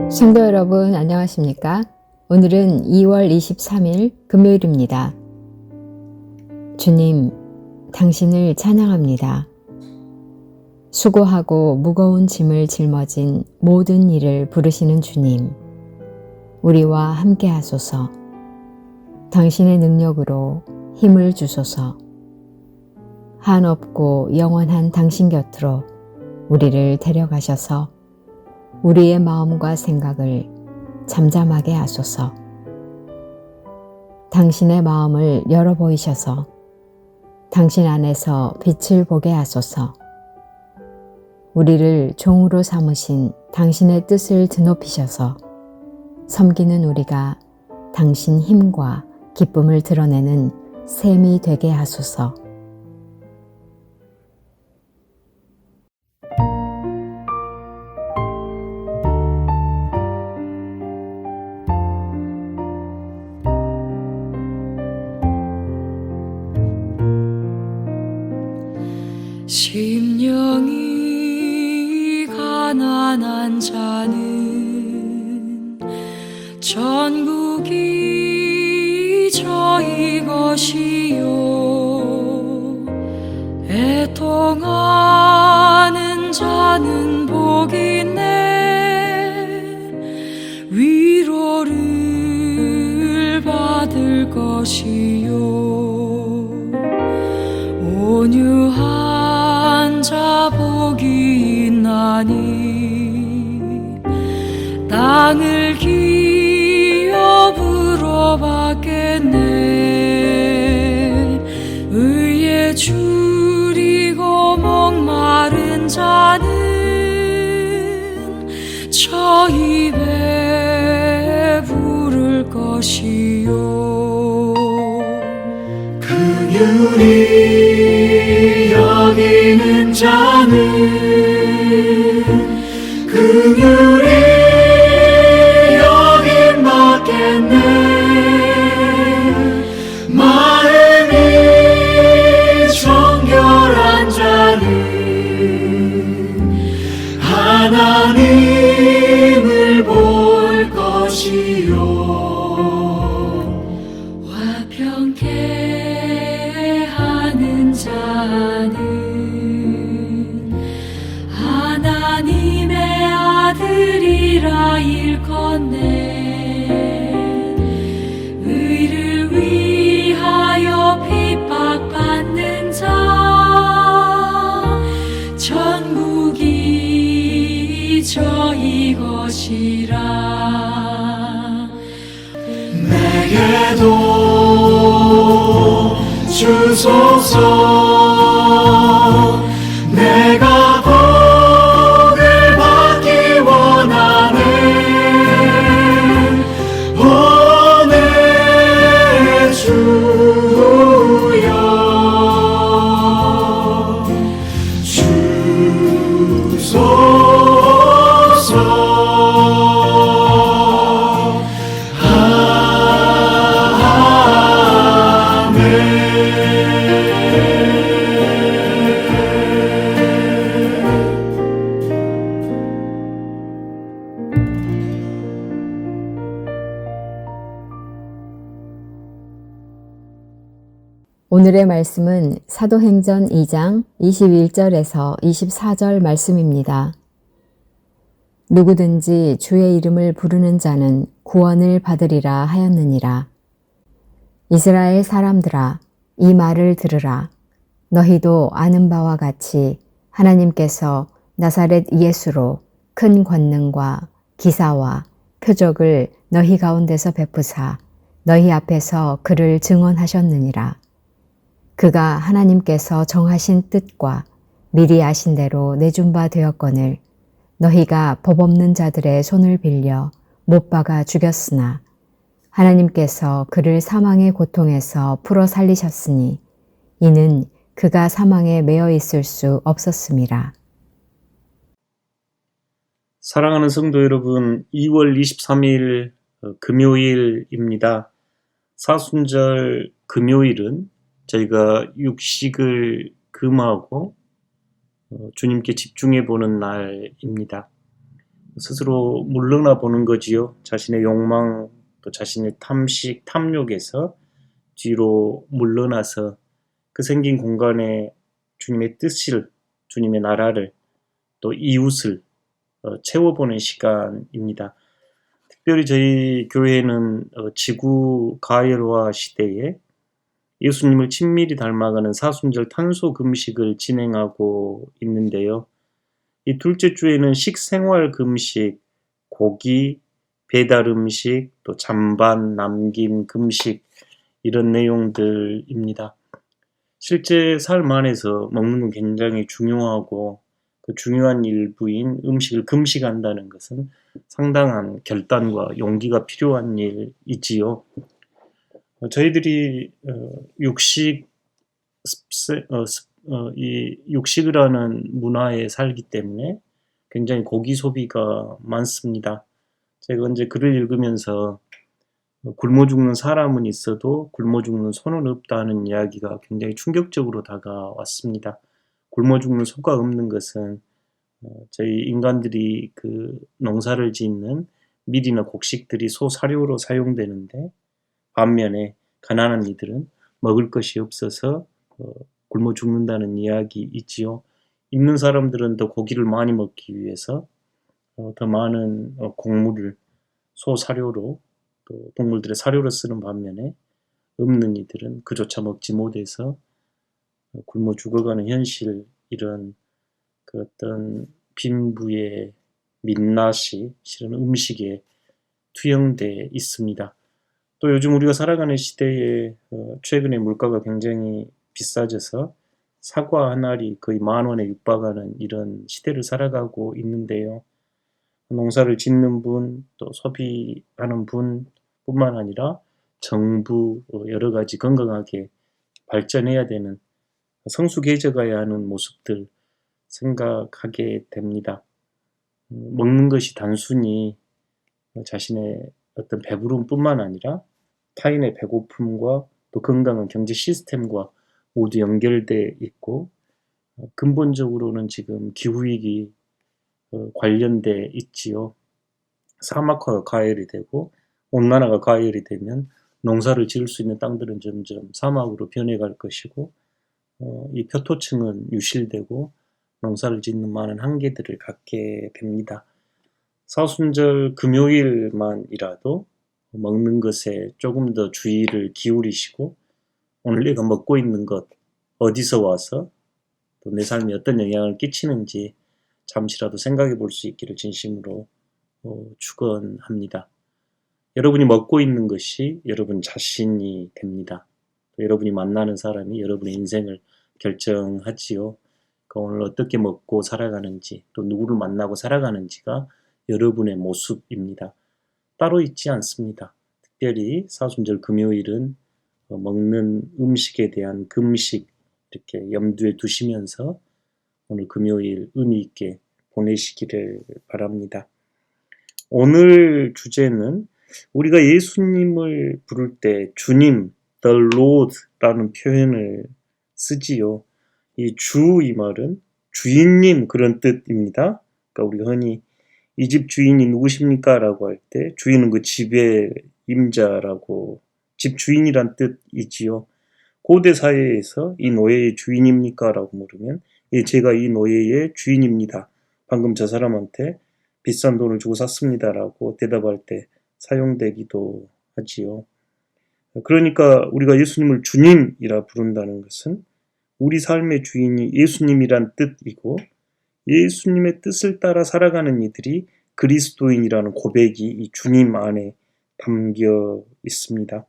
성도 여러분 안녕하십니까? 오늘은 2월 23일 금요일입니다. 주님, 당신을 찬양합니다. 수고하고 무거운 짐을 짊어진 모든 일을 부르시는 주님, 우리와 함께 하소서. 당신의 능력으로 힘을 주소서. 한없고 영원한 당신 곁으로 우리를 데려가셔서 우리의 마음과 생각을 잠잠하게 하소서. 당신의 마음을 열어 보이셔서 당신 안에서 빛을 보게 하소서. 우리를 종으로 삼으신 당신의 뜻을 드높이셔서 섬기는 우리가 당신 힘과 기쁨을 드러내는 셈이 되게 하소서. 심령이 가난한 자는 전국이 저희 것이요, 애통하는 자는 복이 있네, 위로를 받을 것이요, 온유한 자 복이 있나니 땅을 기업으로 받겠네. 의에 줄이고 목마른 자는 저 입에 부를 것이요, 긍휼히 여기는 자는 긍휼히 여김 받겠네. 마음이 정결한 자는 하나님을 볼 것이요, 화평케 하는 자는 하나님의 아들이라 일컫네. 의를 위하여 핍박받는 자 전국이 저희 것이라. 내게도 주소서. 내가 복을 받기 원하네. 오 내 주여, 주소서. 오늘의 말씀은 사도행전 2장 21절에서 24절 말씀입니다. 누구든지 주의 이름을 부르는 자는 구원을 받으리라 하였느니라. 이스라엘 사람들아, 이 말을 들으라. 너희도 아는 바와 같이 하나님께서 나사렛 예수로 큰 권능과 기사와 표적을 너희 가운데서 베푸사 너희 앞에서 그를 증언하셨느니라. 그가 하나님께서 정하신 뜻과 미리 아신 대로 내준 바 되었거늘 너희가 법 없는 자들의 손을 빌려 못 박아 죽였으나 하나님께서 그를 사망의 고통에서 풀어 살리셨으니 이는 그가 사망에 매여 있을 수 없었음이라. 사랑하는 성도 여러분, 2월 23일 금요일입니다. 사순절 금요일은 저희가 육식을 금하고 주님께 집중해 보는 날입니다. 스스로 물러나 보는 거지요. 자신의 욕망, 또 자신의 탐식, 탐욕에서 뒤로 물러나서 그 생긴 공간에 주님의 뜻을, 주님의 나라를, 또 이웃을 채워보는 시간입니다. 특별히 저희 교회는 지구 가열화 시대에 예수님을 친밀히 닮아가는 사순절 탄소 금식을 진행하고 있는데요. 이 둘째 주에는 식생활 금식, 고기, 배달 음식, 또 잔반 남김 금식 이런 내용들입니다. 실제 삶 안에서 먹는 건 굉장히 중요하고 그 중요한 일부인 음식을 금식한다는 것은 상당한 결단과 용기가 필요한 일이지요. 저희들이 이 육식을 하는 문화에 살기 때문에 굉장히 고기 소비가 많습니다. 제가 언제 글을 읽으면서 굶어 죽는 사람은 있어도 굶어 죽는 소는 없다는 이야기가 굉장히 충격적으로 다가왔습니다. 굶어 죽는 소가 없는 것은 저희 인간들이 그 농사를 짓는 밀이나 곡식들이 소 사료로 사용되는데 반면에 가난한 이들은 먹을 것이 없어서 굶어 죽는다는 이야기 있지요. 있는 사람들은 더 고기를 많이 먹기 위해서 더 많은 곡물을 소 사료로 또 동물들의 사료로 쓰는 반면에 없는 이들은 그조차 먹지 못해서 굶어 죽어가는 현실, 이런 그 어떤 빈부의 민낯이 실은 음식에 투영돼 있습니다. 또 요즘 우리가 살아가는 시대에 최근에 물가가 굉장히 비싸져서 사과 한 알이 거의 10,000원에 육박하는 이런 시대를 살아가고 있는데요. 농사를 짓는 분, 또 소비하는 분뿐만 아니라 정부, 여러 가지 건강하게 발전해야 되는 성숙해져가야 하는 모습들 생각하게 됩니다. 먹는 것이 단순히 자신의 어떤 배부름뿐만 아니라 타인의 배고픔과 또 건강한 경제 시스템과 모두 연결돼 있고 근본적으로는 지금 기후위기 관련돼 있지요. 사막화가 가열이 되고 온난화가 가열이 되면 농사를 지을 수 있는 땅들은 점점 사막으로 변해갈 것이고 이 표토층은 유실되고 농사를 짓는 많은 한계들을 갖게 됩니다. 사순절 금요일만이라도 먹는 것에 조금 더 주의를 기울이시고 오늘 내가 먹고 있는 것 어디서 와서 또 내 삶에 어떤 영향을 끼치는지 잠시라도 생각해 볼 수 있기를 진심으로 축원합니다. 여러분이 먹고 있는 것이 여러분 자신이 됩니다. 또 여러분이 만나는 사람이 여러분의 인생을 결정하지요. 그러니까 오늘 어떻게 먹고 살아가는지 또 누구를 만나고 살아가는지가 여러분의 모습입니다. 따로 있지 않습니다. 특별히 사순절 금요일은 먹는 음식에 대한 금식 이렇게 염두에 두시면서 오늘 금요일 의미 있게 보내시기를 바랍니다. 오늘 주제는 우리가 예수님을 부를 때 주님, the Lord라는 표현을 쓰지요. 이 주 이 말은 주인님 그런 뜻입니다. 그러니까 우리가 흔히 이 집 주인이 누구십니까? 라고 할 때 주인은 그 집의 임자라고 집 주인이란 뜻이지요. 고대 사회에서 이 노예의 주인입니까? 라고 물으면 예, 제가 이 노예의 주인입니다. 방금 저 사람한테 비싼 돈을 주고 샀습니다. 라고 대답할 때 사용되기도 하지요. 그러니까 우리가 예수님을 주님이라 부른다는 것은 우리 삶의 주인이 예수님이란 뜻이고 예수님의 뜻을 따라 살아가는 이들이 그리스도인이라는 고백이 이 주님 안에 담겨 있습니다.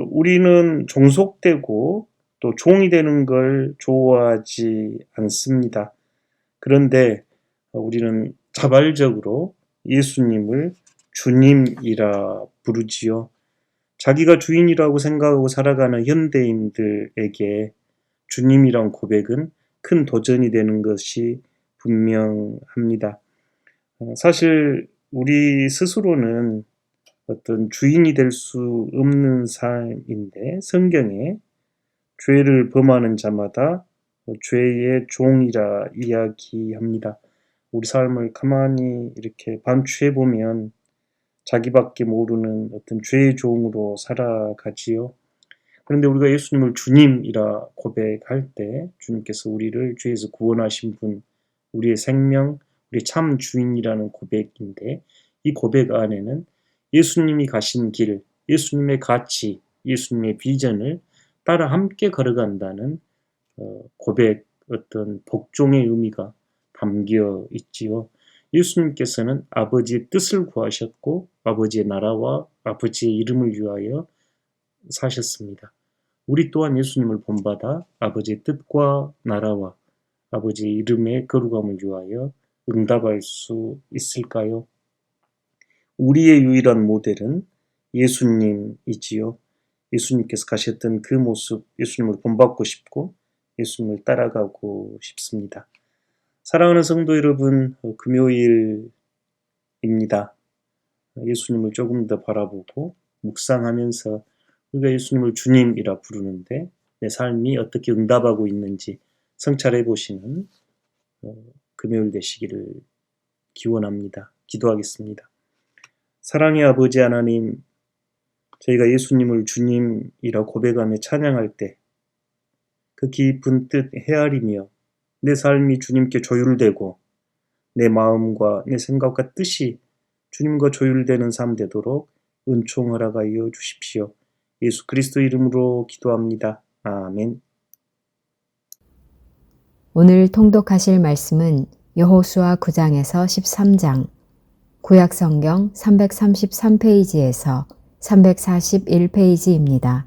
우리는 종속되고 또 종이 되는 걸 좋아하지 않습니다. 그런데 우리는 자발적으로 예수님을 주님이라 부르지요. 자기가 주인이라고 생각하고 살아가는 현대인들에게 주님이란 고백은 큰 도전이 되는 것이 분명합니다. 사실 우리 스스로는 어떤 주인이 될 수 없는 삶인데 성경에 죄를 범하는 자마다 죄의 종이라 이야기합니다. 우리 삶을 가만히 이렇게 반추해 보면 자기밖에 모르는 어떤 죄의 종으로 살아가지요. 그런데 우리가 예수님을 주님이라 고백할 때 주님께서 우리를 죄에서 구원하신 분, 우리의 생명, 우리의 참 주인이라는 고백인데, 이 고백 안에는 예수님이 가신 길, 예수님의 가치, 예수님의 비전을 따라 함께 걸어간다는 고백, 어떤 복종의 의미가 담겨 있지요. 예수님께서는 아버지의 뜻을 구하셨고 아버지의 나라와 아버지의 이름을 위하여 사셨습니다. 우리 또한 예수님을 본받아 아버지의 뜻과 나라와 아버지의 이름의 거룩함을 위하여 응답할 수 있을까요? 우리의 유일한 모델은 예수님이지요. 예수님께서 가셨던 그 모습, 예수님을 본받고 싶고 예수님을 따라가고 싶습니다. 사랑하는 성도 여러분, 금요일입니다. 예수님을 조금 더 바라보고 묵상하면서 우리가 예수님을 주님이라 부르는데 내 삶이 어떻게 응답하고 있는지 성찰해 보시는 금요일 되시기를 기원합니다. 기도하겠습니다. 사랑의 아버지 하나님, 저희가 예수님을 주님이라 고백하며 찬양할 때 그 깊은 뜻 헤아리며 내 삶이 주님께 조율되고 내 마음과 내 생각과 뜻이 주님과 조율되는 삶 되도록 은총 허락하여 주십시오. 예수 그리스도 이름으로 기도합니다. 아멘. 오늘 통독하실 말씀은 여호수아 9장에서 13장, 구약성경 333페이지에서 341페이지입니다.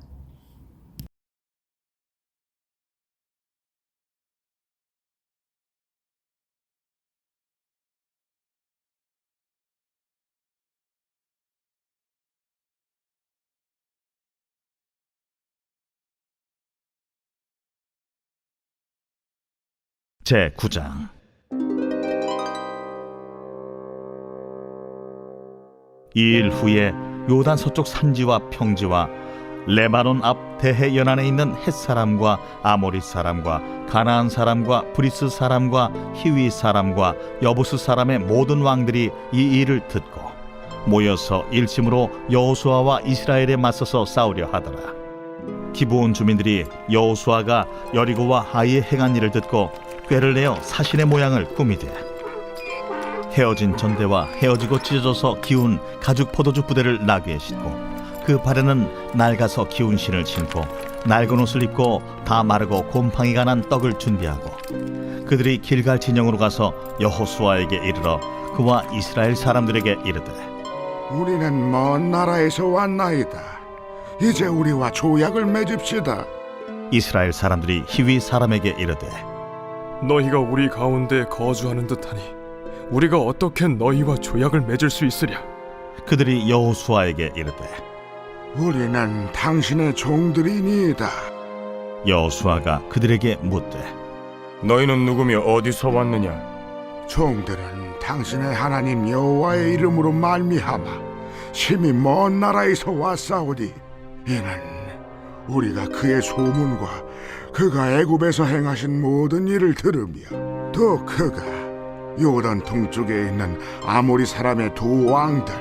제9장 이 일 후에 요단 서쪽 산지와 평지와 레바논 앞 대해 연안에 있는 헷사람과 아모리 사람과 가나안 사람과 브리스 사람과 히위 사람과 여부스 사람의 모든 왕들이 이 일을 듣고 모여서 일심으로 여호수아와 이스라엘에 맞서서 싸우려 하더라. 기브온 주민들이 여호수아가 여리고와 하이에 행한 일을 듣고 꾀를 내어 사신의 모양을 꾸미되 헤어진 전대와 헤어지고 찢어져서 기운 가죽 포도주 부대를 나귀에 싣고 그 발에는 낡아서 기운 신을 신고 낡은 옷을 입고 다 마르고 곰팡이가 난 떡을 준비하고 그들이 길갈 진영으로 가서 여호수아에게 이르러 그와 이스라엘 사람들에게 이르되 우리는 먼 나라에서 왔나이다. 이제 우리와 조약을 맺읍시다. 이스라엘 사람들이 히위 사람에게 이르되 너희가 우리 가운데 거주하는 듯하니 우리가 어떻게 너희와 조약을 맺을 수 있으랴? 그들이 여호수아에게 이르되 우리는 당신의 종들이니이다. 여호수아가 그들에게 묻되 너희는 누구며 어디서 왔느냐? 종들은 당신의 하나님 여호와의 이름으로 말미암아 심히 먼 나라에서 왔사오니 이는 우리가 그의 소문과 그가 애굽에서 행하신 모든 일을 들으며 또 그가 요단 동쪽에 있는 아모리 사람의 두 왕들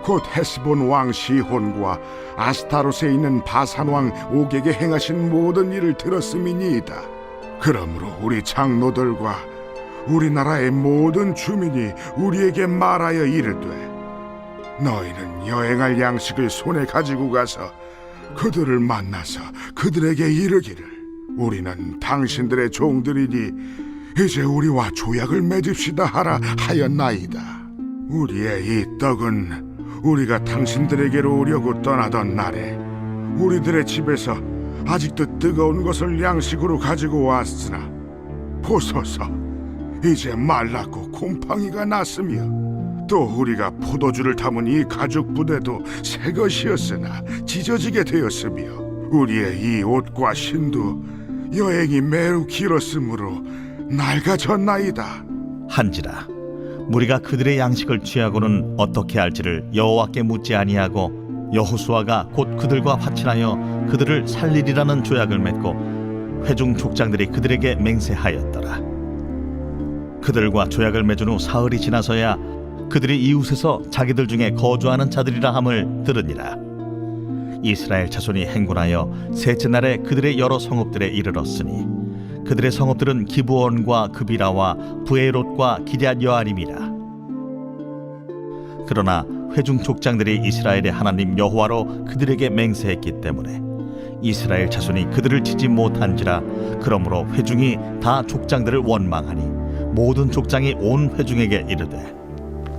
곧 헤스본 왕 시혼과 아스타롯에 있는 바산 왕 옥에게 행하신 모든 일을 들었음이니이다. 그러므로 우리 장로들과 우리나라의 모든 주민이 우리에게 말하여 이르되 너희는 여행할 양식을 손에 가지고 가서 그들을 만나서 그들에게 이르기를 우리는 당신들의 종들이니 이제 우리와 조약을 맺읍시다 하라 하였나이다. 우리의 이 떡은 우리가 당신들에게로 오려고 떠나던 날에 우리들의 집에서 아직도 뜨거운 것을 양식으로 가지고 왔으나 보소서 이제 말랐고 곰팡이가 났으며 또 우리가 포도주를 담은 이 가죽 부대도 새 것이었으나 찢어지게 되었으며 우리의 이 옷과 신도 여행이 매우 길었으므로 낡아졌나이다. 한지라 무리가 그들의 양식을 취하고는 어떻게 할지를 여호와께 묻지 아니하고 여호수아가 곧 그들과 화친하여 그들을 살리리라는 조약을 맺고 회중 족장들이 그들에게 맹세하였더라. 그들과 조약을 맺은 후 사흘이 지나서야 그들이 이웃에서 자기들 중에 거주하는 자들이라 함을 들으니라. 이스라엘 자손이 행군하여 셋째 날에 그들의 여러 성읍들에 이르렀으니 그들의 성읍들은 기브온과 그비라와 부에롯과 기럇 여아림이라. 그러나 회중 족장들이 이스라엘의 하나님 여호와로 그들에게 맹세했기 때문에 이스라엘 자손이 그들을 치지 못한지라. 그러므로 회중이 다 족장들을 원망하니 모든 족장이 온 회중에게 이르되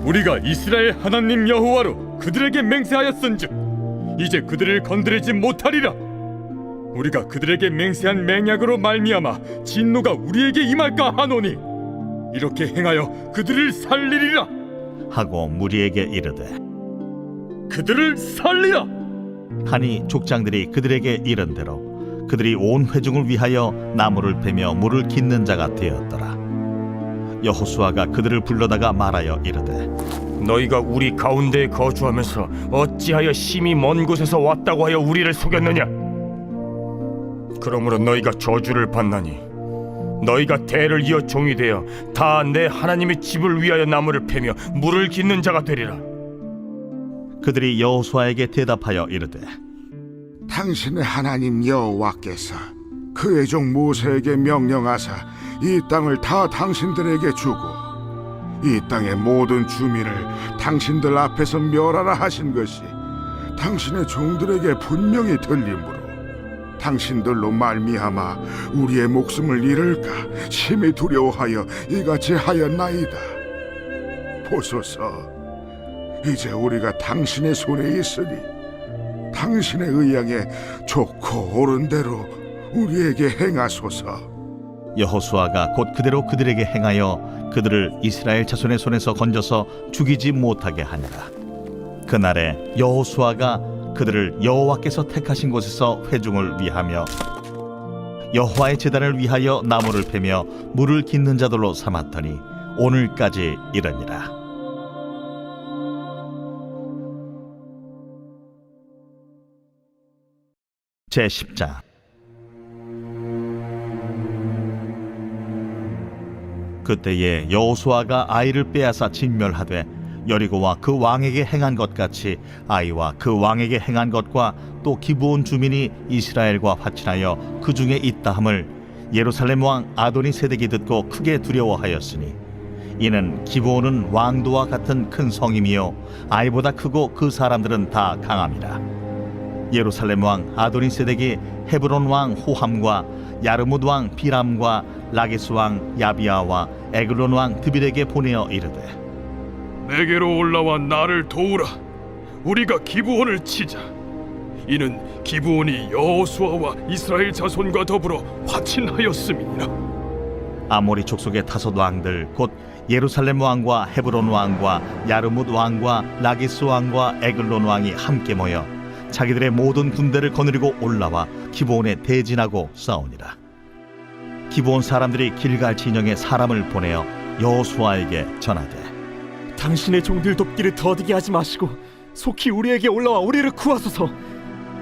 우리가 이스라엘 하나님 여호와로 그들에게 맹세하였은즉 이제 그들을 건드리지 못하리라. 우리가 그들에게 맹세한 맹약으로 말미암아 진노가 우리에게 임할까 하노니 이렇게 행하여 그들을 살리리라. 하고 무리에게 이르되 그들을 살리라. 하니 족장들이 그들에게 이른 대로 그들이 온 회중을 위하여 나무를 베며 물을 깃는 자가 되었더라. 여호수아가 그들을 불러다가 말하여 이르되 너희가 우리 가운데에 거주하면서 어찌하여 심히 먼 곳에서 왔다고 하여 우리를 속였느냐? 그러므로 너희가 저주를 받나니 너희가 대를 이어 종이 되어 다 내 하나님의 집을 위하여 나무를 패며 물을 깃는 자가 되리라. 그들이 여호수아에게 대답하여 이르되 당신의 하나님 여호와께서 그의 종 모세에게 명령하사 이 땅을 다 당신들에게 주고 이 땅의 모든 주민을 당신들 앞에서 멸하라 하신 것이 당신의 종들에게 분명히 들리므로 당신들로 말미암아 우리의 목숨을 잃을까 심히 두려워하여 이같이 하였나이다. 보소서, 이제 우리가 당신의 손에 있으니 당신의 의향에 좋고 옳은 대로 우리에게 행하소서. 여호수아가 곧 그대로 그들에게 행하여 그들을 이스라엘 자손의 손에서 건져서 죽이지 못하게 하니라. 그날에 여호수아가 그들을 여호와께서 택하신 곳에서 회중을 위하며 여호와의 제단을 위하여 나무를 패며 물을 깃는 자들로 삼았더니 오늘까지 이르니라. 제10장. 그때에 여호수아가 아이를 빼앗아 진멸하되 여리고와 그 왕에게 행한 것 같이 아이와 그 왕에게 행한 것과 또 기브온 주민이 이스라엘과 화친하여 그 중에 있다함을 예루살렘 왕 아도니세덱이 듣고 크게 두려워하였으니 이는 기브온은 왕도와 같은 큰 성임이요 아이보다 크고 그 사람들은 다 강함이라. 예루살렘 왕 아도니세덱이 헤브론 왕 호함과 야르뭇 왕 비람과 라게스 왕 야비아와 에글론 왕 드빌에게 보내어 이르되 내게로 올라와 나를 도우라. 우리가 기브온을 치자. 이는 기브온이 여호수아와 이스라엘 자손과 더불어 화친하였음이니라. 아모리 족속의 다섯 왕들 곧 예루살렘 왕과 헤브론 왕과 야르뭇 왕과 라기스 왕과 에글론 왕이 함께 모여 자기들의 모든 군대를 거느리고 올라와 기브온에 대진하고 싸우니라. 기브온 사람들이 길갈 진영에 사람을 보내어 여호수아에게 전하되 당신의 종들 돕기를 더디게 하지 마시고 속히 우리에게 올라와 우리를 구하소서.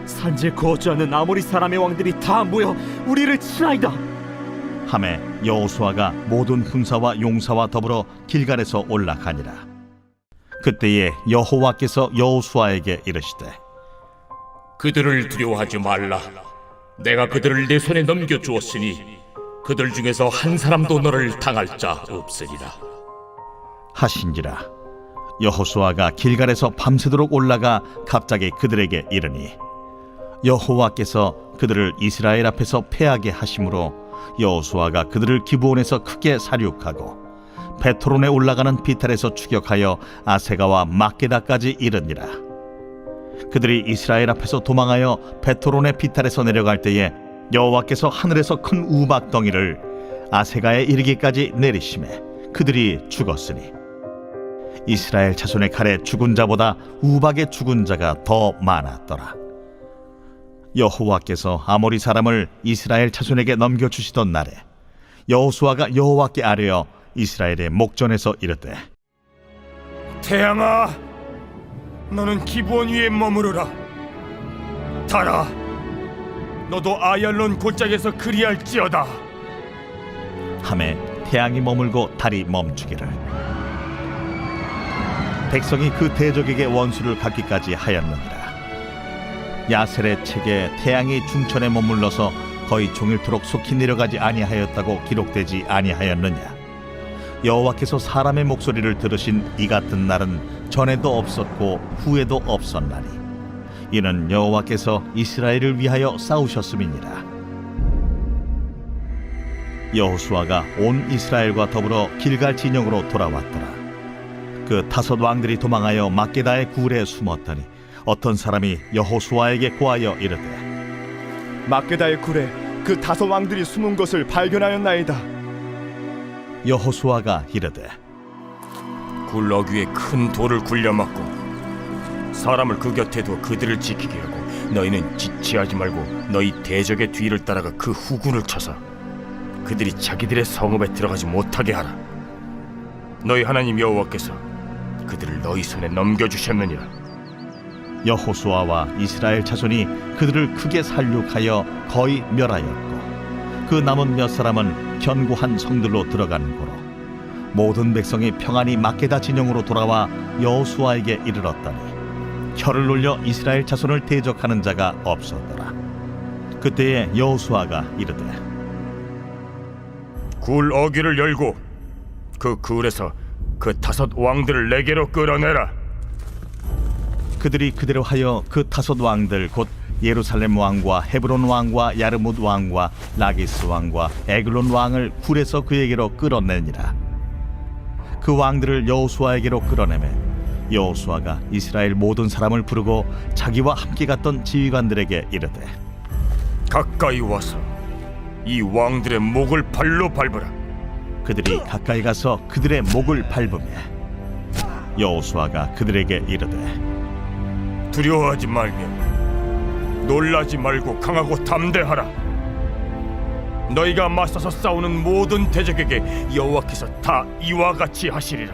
산지에 거주하는 아모리 사람의 왕들이 다 모여 우리를 치나이다. 하매 여호수아가 모든 군사와 용사와 더불어 길갈에서 올라가니라. 그때에 여호와께서 여호수아에게 이르시되 그들을 두려워하지 말라. 내가 그들을 내 손에 넘겨주었으니 그들 중에서 한 사람도 너를 당할 자 없으리라 하신지라. 여호수아가 길갈에서 밤새도록 올라가 갑자기 그들에게 이르니 여호와께서 그들을 이스라엘 앞에서 패하게 하심으로 여호수아가 그들을 기브온에서 크게 사륙하고 베토론에 올라가는 비탈에서 추격하여 아세가와 막게다까지 이르니라. 그들이 이스라엘 앞에서 도망하여 베토론의 비탈에서 내려갈 때에 여호와께서 하늘에서 큰 우박덩이를 아세가에 이르기까지 내리심에 그들이 죽었으니 이스라엘 자손의 칼에 죽은 자보다 우박에 죽은 자가 더 많았더라. 여호와께서 아모리 사람을 이스라엘 자손에게 넘겨주시던 날에 여호수아가 여호와께 아뢰어 이스라엘의 목전에서 이르되 태양아, 너는 기브온 위에 머무르라. 달아, 너도 아얄론 골짜기에서 그리할지어다. 하매 태양이 머물고 달이 멈추기를. 백성이 그 대적에게 원수를 갚기까지 하였느니라. 야셀의 책에 태양이 중천에 머물러서 거의 종일토록 속히 내려가지 아니하였다고 기록되지 아니하였느냐. 여호와께서 사람의 목소리를 들으신 이 같은 날은 전에도 없었고 후에도 없었나니 이는 여호와께서 이스라엘을 위하여 싸우셨음이니라. 여호수아가 온 이스라엘과 더불어 길갈 진영으로 돌아왔더라. 그 5 왕들이 도망하여 막게다의 굴에 숨었더니 어떤 사람이 여호수아에게 고하여 이르되 막게다의 굴에 그 5 왕들이 숨은 것을 발견하였나이다. 여호수아가 이르되 굴 어귀에 큰 돌을 굴려막고 사람을 그 곁에 두어 그들을 지키게 하고 너희는 지체하지 말고 너희 대적의 뒤를 따라가 그 후군을 쳐서 그들이 자기들의 성읍에 들어가지 못하게 하라. 너희 하나님 여호와께서 그들을 너희 손에 넘겨주셨느니라. 여호수아와 이스라엘 자손이 그들을 크게 살육하여 거의 멸하였고 그 남은 몇 사람은 견고한 성들로 들어간 고로 모든 백성이 평안히 막게다 진영으로 돌아와 여호수아에게 이르렀더니 혀를 놀려 이스라엘 자손을 대적하는 자가 없었더라. 그때에 여호수아가 이르되 굴 어귀를 열고 그 굴에서 그 5 왕들을 내게로 끌어내라. 그들이 그대로 하여 그 5 왕들 곧 예루살렘 왕과 헤브론 왕과 야르뭇 왕과 라기스 왕과 에글론 왕을 굴에서 그에게로 끌어내니라. 그 왕들을 여호수아에게로 끌어내매 여호수아가 이스라엘 모든 사람을 부르고 자기와 함께 갔던 지휘관들에게 이르되 가까이 와서 이 왕들의 목을 발로 밟으라. 그들이 가까이 가서 그들의 목을 밟으며 여호수아가 그들에게 이르되 두려워하지 말며 놀라지 말고 강하고 담대하라. 너희가 맞서서 싸우는 모든 대적에게 여호와께서 다 이와 같이 하시리라.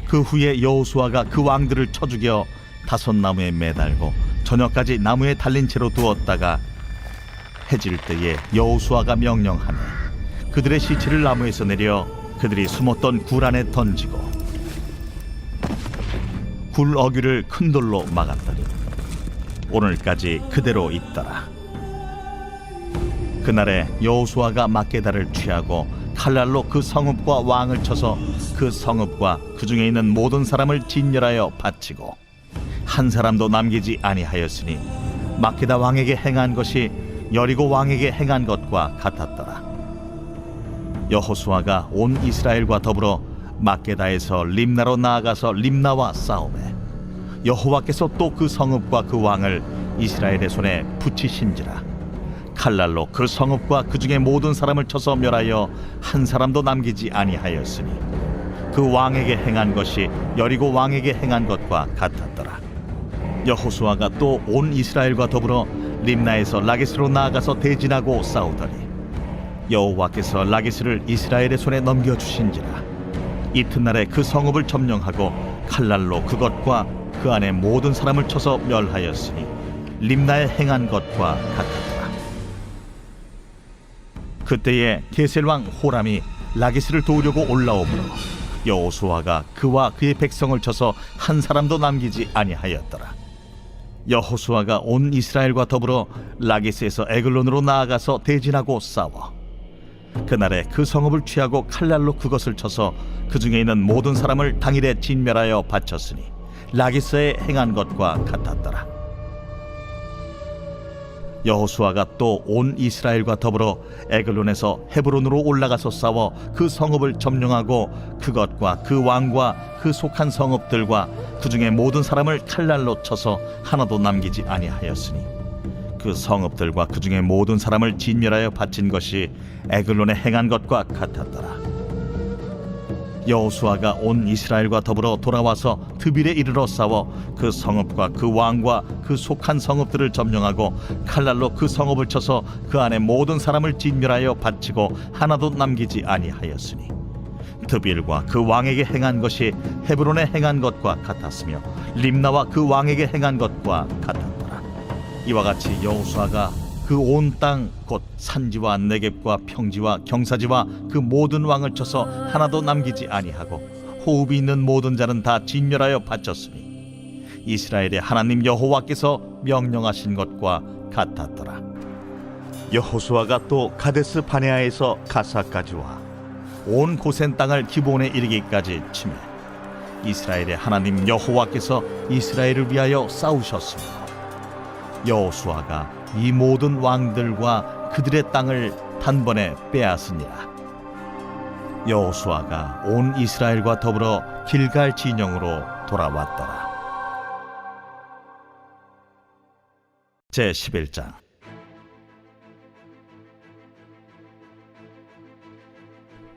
그 후에 여호수아가 그 왕들을 쳐 죽여 5 나무에 매달고 저녁까지 나무에 달린 채로 두었다가 해질 때에 여호수아가 명령하며 그들의 시체를 나무에서 내려 그들이 숨었던 굴 안에 던지고 굴 어귀를 큰 돌로 막았더니 오늘까지 그대로 있더라. 그날에 여호수아가 막게다를 취하고 칼날로 그 성읍과 왕을 쳐서 그 성읍과 그 중에 있는 모든 사람을 진멸하여 바치고 한 사람도 남기지 아니하였으니 막게다 왕에게 행한 것이 여리고 왕에게 행한 것과 같았더라. 여호수아가 온 이스라엘과 더불어 막게다에서 림나로 나아가서 림나와 싸우매 여호와께서 또 그 성읍과 그 왕을 이스라엘의 손에 붙이신지라. 칼날로 그 성읍과 그 중에 모든 사람을 쳐서 멸하여 한 사람도 남기지 아니하였으니 그 왕에게 행한 것이 여리고 왕에게 행한 것과 같았더라. 여호수아가 또 온 이스라엘과 더불어 림나에서 라기스로 나아가서 대진하고 싸우더니 여호와께서 라기스를 이스라엘의 손에 넘겨주신지라. 이튿날에 그 성읍을 점령하고 칼날로 그것과 그 안에 모든 사람을 쳐서 멸하였으니 림나에 행한 것과 같았더라. 그때에 게셀 왕 호람이 라기스를 도우려고 올라오므로 여호수아가 그와 그의 백성을 쳐서 한 사람도 남기지 아니하였더라. 여호수아가 온 이스라엘과 더불어 라기스에서 에글론으로 나아가서 대진하고 싸워 그날에 그 성읍을 취하고 칼날로 그것을 쳐서 그 중에 있는 모든 사람을 당일에 진멸하여 바쳤으니 라기스에 행한 것과 같았더라. 여호수아가 또 온 이스라엘과 더불어 에글론에서 헤브론으로 올라가서 싸워 그 성읍을 점령하고 그것과 그 왕과 그 속한 성읍들과 그 중에 모든 사람을 칼날로 쳐서 하나도 남기지 아니하였으니 그 성읍들과 그 중에 모든 사람을 진멸하여 바친 것이 에글론에 행한 것과 같았더라. 여호수아가 온 이스라엘과 더불어 돌아와서 드빌에 이르러 싸워 그 성읍과 그 왕과 그 속한 성읍들을 점령하고 칼날로 그 성읍을 쳐서 그 안에 모든 사람을 진멸하여 바치고 하나도 남기지 아니하였으니 드빌과 그 왕에게 행한 것이 헤브론에 행한 것과 같았으며 림나와 그 왕에게 행한 것과 같았더라. 이와 같이 여호수아가 그 온 땅 곧 산지와 네겝과 평지와 경사지와 그 모든 왕을 쳐서 하나도 남기지 아니하고 호흡이 있는 모든 자는 다 진멸하여 바쳤으니 이스라엘의 하나님 여호와께서 명령하신 것과 같았더라. 여호수아가 또 가데스 바네아에서 가사까지 와 온 고센 땅을 기본에 이르기까지 치매 이스라엘의 하나님 여호와께서 이스라엘을 위하여 싸우셨으며 여호수아가 이 모든 왕들과 그들의 땅을 단번에 빼앗으니라. 여호수아가 온 이스라엘과 더불어 길갈 진영으로 돌아왔더라. 제 11장.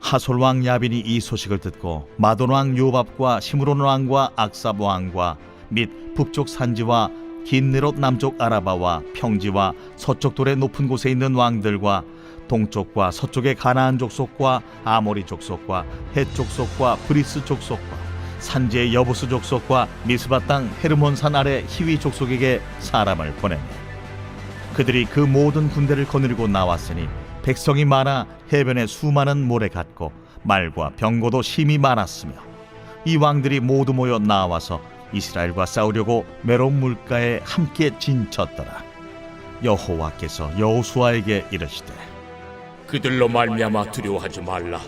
하솔 왕 야빈이 이 소식을 듣고 마돈 왕 요밥과 시므론 왕과 악삽 왕과 및 북쪽 산지와 긴네롯 남쪽 아라바와 평지와 서쪽 돌의 높은 곳에 있는 왕들과 동쪽과 서쪽의 가나안 족속과 아모리 족속과 헷 족속과 브리스 족속과 산지의 여부스 족속과 미스바 땅 헤르몬 산 아래 히위 족속에게 사람을 보내매 그들이 그 모든 군대를 거느리고 나왔으니 백성이 많아 해변에 수많은 모래 같고 말과 병거도 심히 많았으며 이 왕들이 모두 모여 나와서 이스라엘과 싸우려고 메론 물가에 함께 진쳤더라. 여호와께서 여호수아에게 이르시되 그들로 말미암아 두려워하지 말라.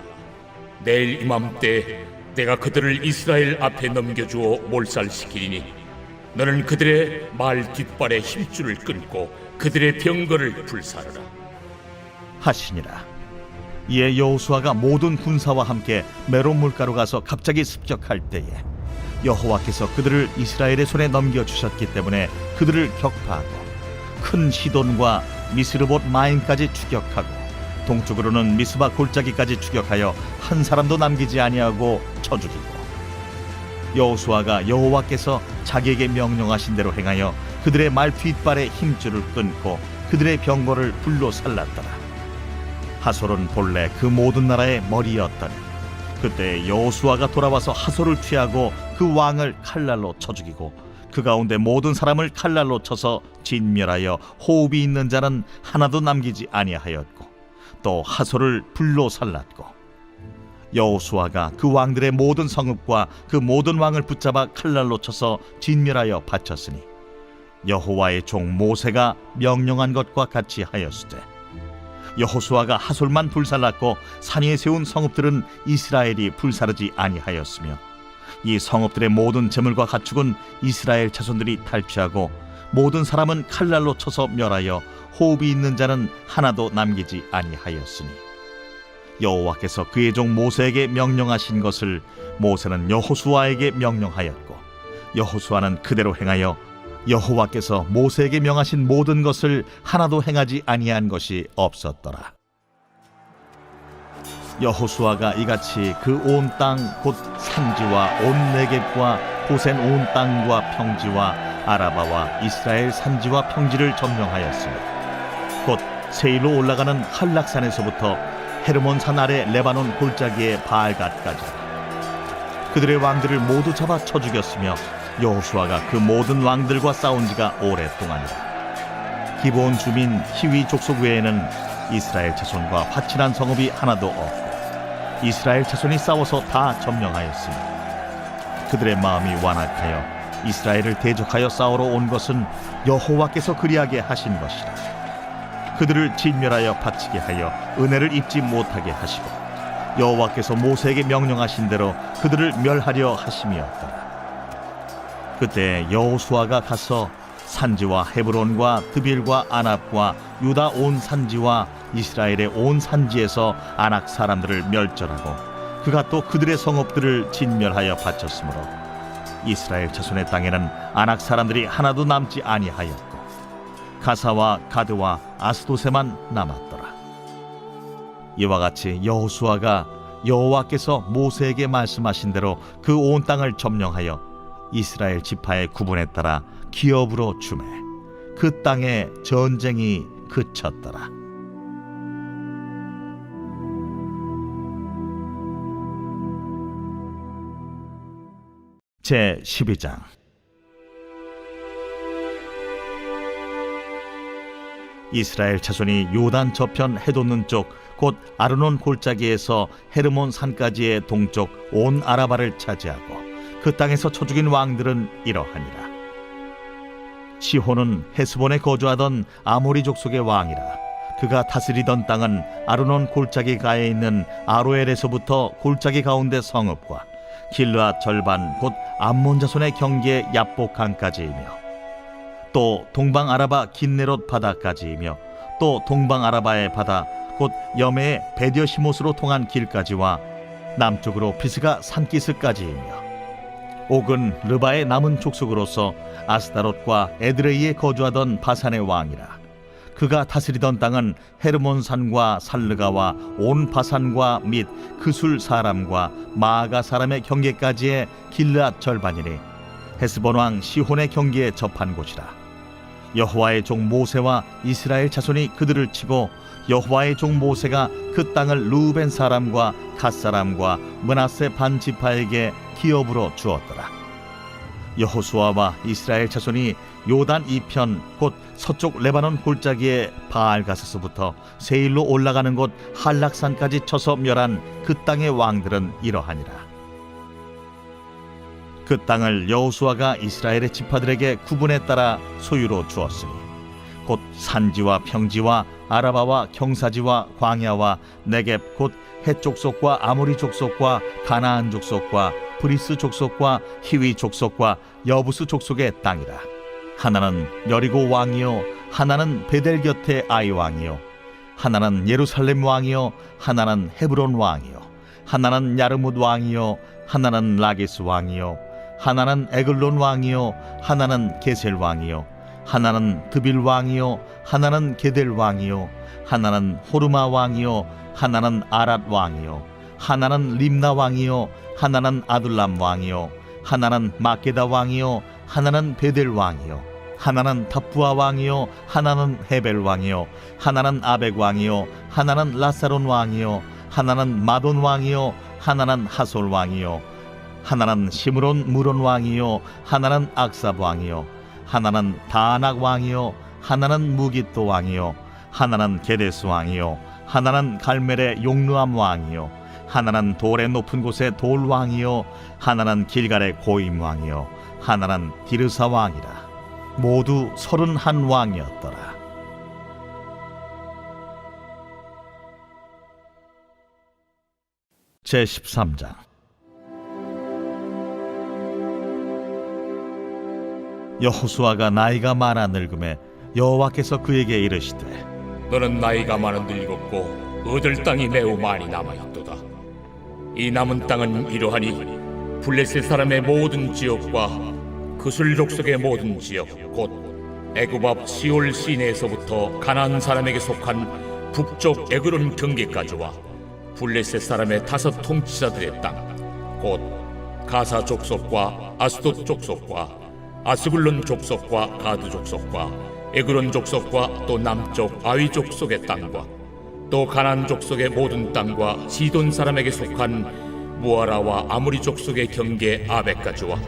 내일 이맘때 내가 그들을 이스라엘 앞에 넘겨주어 몰살시키리니 너는 그들의 말 뒷발에 힘줄을 끊고 그들의 병거를 불사르라 하시니라. 이에 여호수아가 모든 군사와 함께 메론 물가로 가서 갑자기 습격할 때에 여호와께서 그들을 이스라엘의 손에 넘겨주셨기 때문에 그들을 격파하고 큰 시돈과 미스르봇 마임까지 추격하고 동쪽으로는 미스바 골짜기까지 추격하여 한 사람도 남기지 아니하고 쳐 죽이고 여호수아가 여호와께서 자기에게 명령하신 대로 행하여 그들의 말 뒷발에 힘줄을 끊고 그들의 병거를 불로 살랐더라. 하솔은 본래 그 모든 나라의 머리였더니 그때 여호수아가 돌아와서 하솔을 취하고 그 왕을 칼날로 쳐 죽이고 그 가운데 모든 사람을 칼날로 쳐서 진멸하여 호흡이 있는 자는 하나도 남기지 아니하였고 또 하솔을 불로 살랐고 여호수아가 그 왕들의 모든 성읍과 그 모든 왕을 붙잡아 칼날로 쳐서 진멸하여 바쳤으니 여호와의 종 모세가 명령한 것과 같이 하였으되 여호수아가 하솔만 불살랐고 산 위에 세운 성읍들은 이스라엘이 불사르지 아니하였으며 이 성읍들의 모든 재물과 가축은 이스라엘 자손들이 탈취하고 모든 사람은 칼날로 쳐서 멸하여 호흡이 있는 자는 하나도 남기지 아니하였으니 여호와께서 그의 종 모세에게 명령하신 것을 모세는 여호수아에게 명령하였고 여호수아는 그대로 행하여 여호와께서 모세에게 명하신 모든 것을 하나도 행하지 아니한 것이 없었더라. 여호수아가 이같이 그 온 땅 곧 산지와 온 네겝과 고센 온 땅과 평지와 아라바와 이스라엘 산지와 평지를 점령하였으며 곧 세일로 올라가는 한락산에서부터 헤르몬 산 아래 레바논 골짜기의 바알갓까지 그들의 왕들을 모두 잡아 쳐 죽였으며 여호수아가 그 모든 왕들과 싸운 지가 오랫동안이라. 기본 주민 히위 족속 외에는 이스라엘 자손과 화친한 성읍이 하나도 없고 이스라엘 자손이 싸워서 다 점령하였으니 그들의 마음이 완악하여 이스라엘을 대적하여 싸우러 온 것은 여호와께서 그리하게 하신 것이라. 그들을 진멸하여 바치게 하여 은혜를 입지 못하게 하시고 여호와께서 모세에게 명령하신 대로 그들을 멸하려 하심이었더라. 그때 여호수아가 가서 산지와 헤브론과 드빌과 아납과 유다 온 산지와 이스라엘의 온 산지에서 아낙 사람들을 멸절하고 그가 또 그들의 성읍들을 진멸하여 바쳤으므로 이스라엘 자손의 땅에는 아낙 사람들이 하나도 남지 아니하였고 가사와 가드와 아스도세만 남았더라. 이와 같이 여호수아가 여호와께서 모세에게 말씀하신 대로 그 온 땅을 점령하여 이스라엘 지파의 구분에 따라 기업으로 주매 그 땅에 전쟁이 그쳤더라. 제 12장. 이스라엘 자손이 요단 저편 해돋는 쪽 곧 아르논 골짜기에서 헤르몬 산까지의 동쪽 온 아라바를 차지하고 그 땅에서 쳐 죽인 왕들은 이러하니라. 시혼은 헤스본에 거주하던 아모리 족속의 왕이라. 그가 다스리던 땅은 아르논 골짜기 가에 있는 아로엘에서부터 골짜기 가운데 성읍과 길르앗 절반 곧 암몬 자손의 경계 야복 강까지이며 또 동방 아라바 긴네롯 바다까지이며 또 동방 아라바의 바다 곧 여매의 베디어시못으로 통한 길까지와 남쪽으로 비스가 산기스까지이며 옥은 르바의 남은 족속으로서 아스다롯과 에드레이에 거주하던 바산의 왕이라. 그가 다스리던 땅은 헤르몬 산과 살르가와 온 바산과 및 그술 사람과 마아가 사람의 경계까지의 길르앗 절반이니 헤스본 왕 시혼의 경계에 접한 곳이라. 여호와의 종 모세와 이스라엘 자손이 그들을 치고 여호와의 종 모세가 그 땅을 루벤 사람과 갓 사람과 므낫세 반 지파에게 기업으로 주었더라. 여호수아와 이스라엘 자손이 요단 이편 곧 서쪽 레바논 골짜기의 바알가스서부터 세일로 올라가는 곳 한락산까지 쳐서 멸한 그 땅의 왕들은 이러하니라. 그 땅을 여호수아가 이스라엘의 지파들에게 구분에 따라 소유로 주었으니 곧 산지와 평지와 아라바와 경사지와 광야와 네겝 곧 헷 족속과 아모리 족속과 가나안 족속과 브리스 족속과 히위 족속과 여부스 족속의 땅이라. 하나는 여리고 왕이요 하나는 베델 곁의 아이 왕이요 하나는 예루살렘 왕이요 하나는 헤브론 왕이요 하나는 야르뭇 왕이요 하나는 라기스 왕이요 하나는 에글론 왕이요 하나는 게셀 왕이요 하나는 드빌 왕이요 하나는 게델 왕이요 하나는 호르마 왕이요 하나는 아랏 왕이요 하나는 림나 왕이요 하나는 아둘람 왕이요 하나는 마게다 왕이요 하나는 베델 왕이요 하나는 답부아 왕이요 하나는 헤벨 왕이요 하나는 아벡 왕이요 하나는 라사론 왕이요 하나는 마돈 왕이요 하나는 하솔 왕이요 하나는 시므론 무론 왕이요 하나는 악삽 왕이요 하나는 다낙 왕이요 하나는 무깃도 왕이요 하나는 게데스 왕이요 하나는 갈멜의 용르암 왕이요 하나는 돌의 높은 곳의 돌 왕이요 하나는 길갈의 고임 왕이요 하나는 디르사 왕이라. 모두 31 왕이었더라. 제13장. 여호수아가 나이가 많아 늙음에 여호와께서 그에게 이르시되 너는 나이가 많아 늙었고 얻을 땅이 매우 많이 남아있도다. 이 남은 땅은 이러하니 블레셋 사람의 모든 지역과 그술 족속의 모든 지역 곧 애굽 앞 시올 시내에서부터 가나안 사람에게 속한 북쪽 에그론 경계까지와 블레셋 사람의 5 통치자들의 땅 곧 가사 족속과 아스돗 족속과 아스글론 족속과 가드 족속과 에그론 족속과 또 남쪽 아위 족속의 땅과 또 가나안 족속의 모든 땅과 시돈 사람에게 속한 무아라와 아모리 족속의 경계 아벡까지와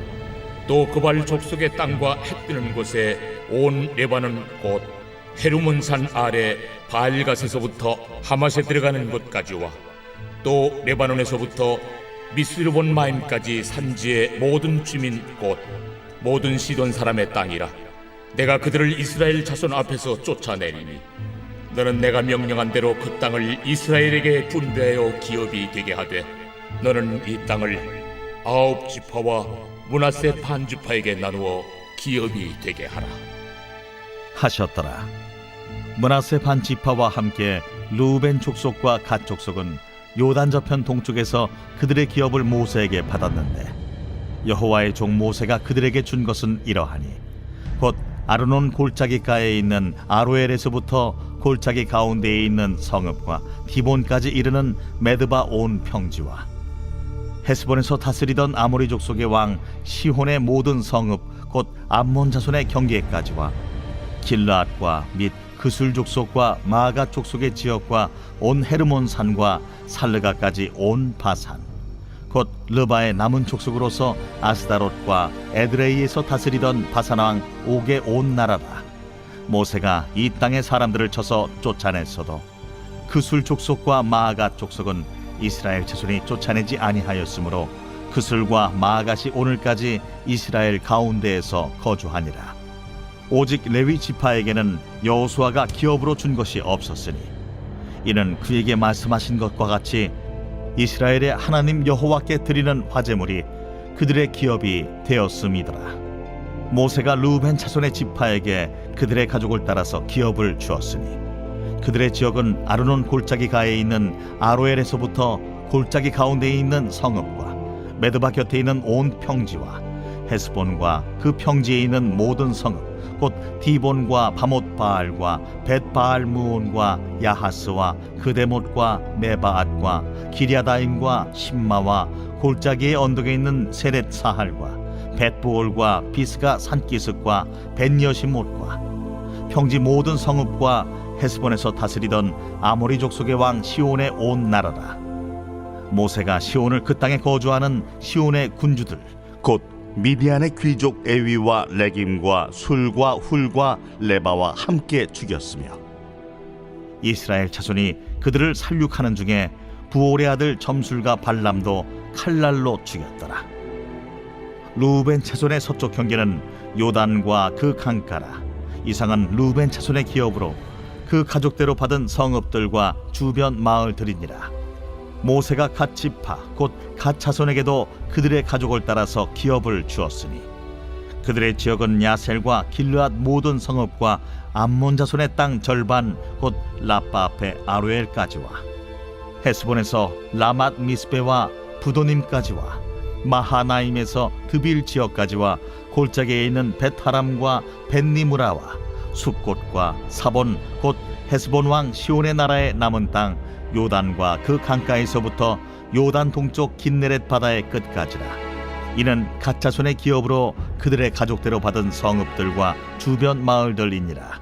또 그발 족속의 땅과 해 뜨는 곳에 온 레바논 곧 헤르몬산 아래 바알갓에서부터 하맛에 들어가는 곳까지와 또 레바논에서부터 미스르본 마임까지 산지의 모든 주민 곧 모든 시돈 사람의 땅이라. 내가 그들을 이스라엘 자손 앞에서 쫓아내리니 너는 내가 명령한 대로 그 땅을 이스라엘에게 분배하여 기업이 되게 하되 너는 이 땅을 9 지파와 므낫세 반 지파에게 나누어 기업이 되게 하라 하셨더라. 므낫세 반 지파와 함께 루벤 족속과 갓 족속은 요단 저편 동쪽에서 그들의 기업을 모세에게 받았는데 여호와의 종 모세가 그들에게 준 것은 이러하니 곧 아르논 골짜기가에 있는 아로엘에서부터 골짜기 가운데에 있는 성읍과 디본까지 이르는 메드바 온 평지와 헤스본에서 다스리던 아모리 족속의 왕 시혼의 모든 성읍 곧 암몬 자손의 경계까지와 길르앗과 및 그술 족속과 마가 족속의 지역과 온 헤르몬 산과 살르가까지 온 바산 곧 르바의 남은 족속으로서 아스다롯과 에드레이에서 다스리던 바산 왕 옥의 온 나라라. 모세가 이 땅의 사람들을 쳐서 쫓아냈어도 그술 족속과 마아갓 족속은 이스라엘 자손이 쫓아내지 아니하였으므로 그술과 마아갓이 오늘까지 이스라엘 가운데에서 거주하니라. 오직 레위 지파에게는 여호수아가 기업으로 준 것이 없었으니 이는 그에게 말씀하신 것과 같이 이스라엘의 하나님 여호와께 드리는 화제물이 그들의 기업이 되었음이더라. 모세가 르우벤 자손의 지파에게 그들의 가족을 따라서 기업을 주었으니 그들의 지역은 아르논 골짜기 가에 있는 아로엘에서부터 골짜기 가운데에 있는 성읍과 메드바 곁에 있는 온 평지와 헤스본과 그 평지에 있는 모든 성읍 곧 디본과 바못바알과 벳바알무온과 야하스와 그데못과 메바앗과 기랴다임과 심마와 골짜기의 언덕에 있는 세렛 사할과 벳부올과 비스가 산기슭과 벳여시못과 평지 모든 성읍과 헤스본에서 다스리던 아모리 족속의 왕 시온의 온 나라라. 모세가 시온을 그 땅에 거주하는 시온의 군주들 곧 미디안의 귀족 에위와 레김과 술과 훌과 레바와 함께 죽였으며 이스라엘 자손이 그들을 살육하는 중에 부올의 아들 점술과 발람도 칼날로 죽였더라. 르우벤 자손의 서쪽 경계는 요단과 그 강가라. 이상은 르우벤 자손의 기업으로 그 가족대로 받은 성읍들과 주변 마을들이니라. 모세가 갓 지파 곧 갓 자손에게도 그들의 가족을 따라서 기업을 주었으니 그들의 지역은 야셀과 길르앗 모든 성읍과 암몬 자손의 땅 절반 곧 라빠 앞에 아로엘까지와 헤스본에서 라맛 미스베와 부도님까지와 마하나임에서 드빌 지역까지와 골짜기에 있는 벳하람과 벳니무라와 숫곳과 사본 곧 헤스본 왕 시온의 나라의 남은 땅 요단과 그 강가에서부터 요단 동쪽 긴네렛 바다의 끝까지라. 이는 갓 자손의 기업으로 그들의 가족대로 받은 성읍들과 주변 마을들이니라.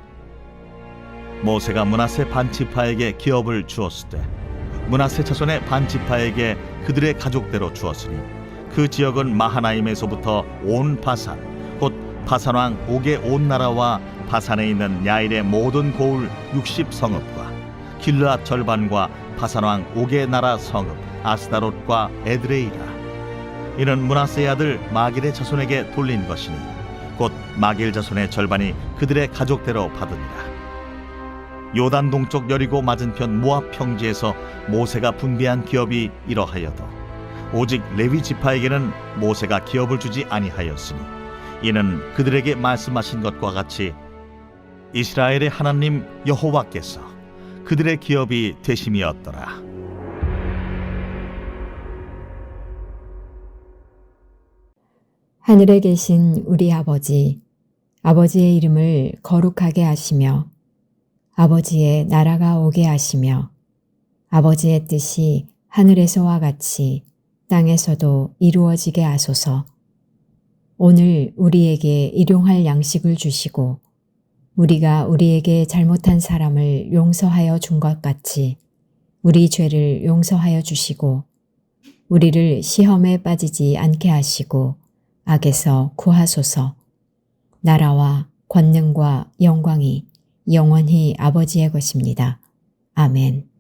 모세가 므낫세 반지파에게 기업을 주었을 때 므낫세 자손의 반지파에게 그들의 가족대로 주었으니 그 지역은 마하나임에서부터 온 바산 곧 바산 왕 옥의 온 나라와 바산에 있는 야일의 모든 고을 60성읍과 길르앗 절반과 바산 왕 옥의 나라 성읍 아스다롯과 에드레이라. 이는 므낫세의 아들 마길의 자손에게 돌린 것이니 곧 마길 자손의 절반이 그들의 가족대로 받으니라. 요단 동쪽 여리고 맞은편 모압 평지에서 모세가 분배한 기업이 이러하여도 오직 레위 지파에게는 모세가 기업을 주지 아니하였으니 이는 그들에게 말씀하신 것과 같이 이스라엘의 하나님 여호와께서 그들의 기업이 되심이었더라. 하늘에 계신 우리 아버지, 아버지의 이름을 거룩하게 하시며 아버지의 나라가 오게 하시며 아버지의 뜻이 하늘에서와 같이 땅에서도 이루어지게 하소서. 오늘 우리에게 일용할 양식을 주시고 우리가 우리에게 잘못한 사람을 용서하여 준 것 같이 우리 죄를 용서하여 주시고 우리를 시험에 빠지지 않게 하시고 악에서 구하소서. 나라와 권능과 영광이 영원히 아버지의 것입니다. 아멘.